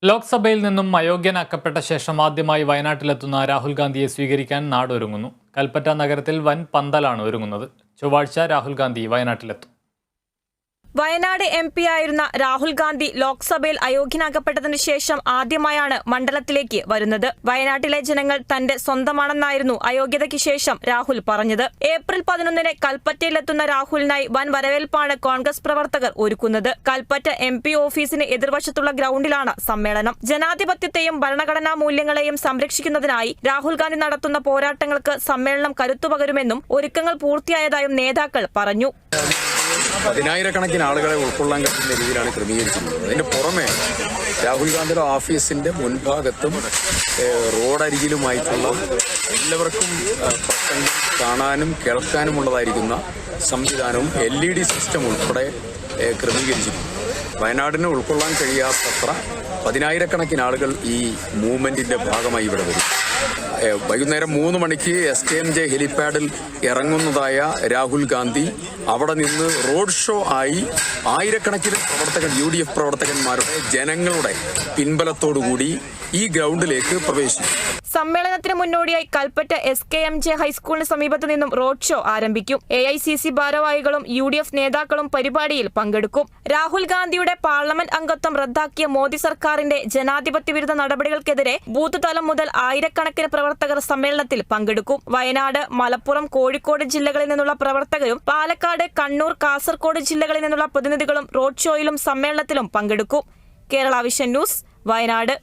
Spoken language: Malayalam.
ലോക്സഭയിൽ നിന്നും അയോഗ്യനാക്കപ്പെട്ട ശേഷം ആദ്യമായി വയനാട്ടിലെത്തുന്ന രാഹുൽ ഗാന്ധിയെ സ്വീകരിക്കാൻ നാടൊരുങ്ങുന്നു. കൽപ്പറ്റ നഗരത്തിൽ വൻ പന്തലാണ് ഒരുങ്ങുന്നത്. ചൊവ്വാഴ്ച രാഹുൽ ഗാന്ധി വയനാട്ടിലെത്തും. വയനാട് MP ആയിരുന്ന രാഹുൽ ഗാന്ധി ലോക്സഭയിൽ അയോഗ്യനാക്കപ്പെട്ടതിനു ശേഷം ആദ്യമായാണ് മണ്ഡലത്തിലേക്ക് വരുന്നത്. വയനാട്ടിലെ ജനങ്ങൾ തന്റെ സ്വന്തമാണെന്നായിരുന്നു അയോഗ്യതയ്ക്ക് ശേഷം രാഹുൽ പറഞ്ഞത്. ഏപ്രിൽ 11 കൽപ്പറ്റയിലെത്തുന്ന രാഹുലിനായി വൻ വരവേൽപ്പാണ് കോൺഗ്രസ് പ്രവർത്തകർ ഒരുക്കുന്നത്. കൽപ്പറ്റ MP ഓഫീസിന് എതിർവശത്തുള്ള ഗ്രൗണ്ടിലാണ് സമ്മേളനം. ജനാധിപത്യത്തെയും ഭരണഘടനാ മൂല്യങ്ങളെയും സംരക്ഷിക്കുന്നതിനായി രാഹുൽ ഗാന്ധി നടത്തുന്ന പോരാട്ടങ്ങൾക്ക് സമ്മേളനം കരുത്തുപകരുമെന്നും ഒരുക്കങ്ങൾ പൂർത്തിയായതായും നേതാക്കൾ പറഞ്ഞു. പതിനായിരക്കണക്കിന് ആളുകളെ ഉൾക്കൊള്ളാൻ കഴിയുന്ന രീതിയിലാണ് ക്രമീകരിച്ചിട്ടുള്ളത്. അതിന് പുറമെ രാഹുൽ ഗാന്ധിയുടെ ഓഫീസിന്റെ മുൻഭാഗത്തും റോഡരികിലുമായിട്ടുള്ള എല്ലാവർക്കും പ്രസംഗം കാണാനും കേൾക്കാനുമുള്ളതായിരിക്കുന്ന സംവിധാനവും LED സിസ്റ്റം ഉൾപ്പെടെ ക്രമീകരിച്ചിട്ടുണ്ട്. വയനാടിന് ഉൾക്കൊള്ളാൻ കഴിയാത്തത്ര പതിനായിരക്കണക്കിന് ആളുകൾ ഈ മൂവ്മെന്റിന്റെ ഭാഗമായി ഇവിടെ വരും. വൈകുന്നേരം 3 മണിക്ക് SKMJ ഹെലിപാഡിൽ ഇറങ്ങുന്നതായ രാഹുൽ ഗാന്ധി അവിടെ നിന്ന് റോഡ് ഷോ ആയി ആയിരക്കണക്കിന് പ്രവർത്തകർ UDF പ്രവർത്തകന്മാരുടെ ജനങ്ങളുടെ പിൻബലത്തോടുകൂടി ഈ ഗ്രൗണ്ടിലേക്ക് പ്രവേശിക്കും. സമ്മേളനത്തിന് മുന്നോടിയായി കൽപ്പറ്റ SKMJ ഹൈസ്കൂളിന് സമീപത്തു നിന്നും റോഡ് ഷോ ആരംഭിക്കും. AICC ഭാരവാഹികളും UDF നേതാക്കളും പരിപാടിയിൽ പങ്കെടുക്കും. രാഹുൽ ഗാന്ധിയുടെ പാർലമെന്റ് അംഗത്വം റദ്ദാക്കിയ മോദി സർക്കാരിന്റെ ജനാധിപത്യ വിരുദ്ധ നടപടികൾക്കെതിരെ ബൂത്ത് തലം മുതൽ ആയിരക്കണക്കിന് പ്രവർത്തകർ സമ്മേളനത്തിൽ പങ്കെടുക്കും. വയനാട്, മലപ്പുറം, കോഴിക്കോട് ജില്ലകളിൽ നിന്നുള്ള പ്രവർത്തകരും പാലക്കാട്, കണ്ണൂർ, കാസർഗോഡ് ജില്ലകളിൽ നിന്നുള്ള പ്രതിനിധികളും റോഡ് ഷോയിലും സമ്മേളനത്തിലും പങ്കെടുക്കും. Kerala vision news, Wayanad.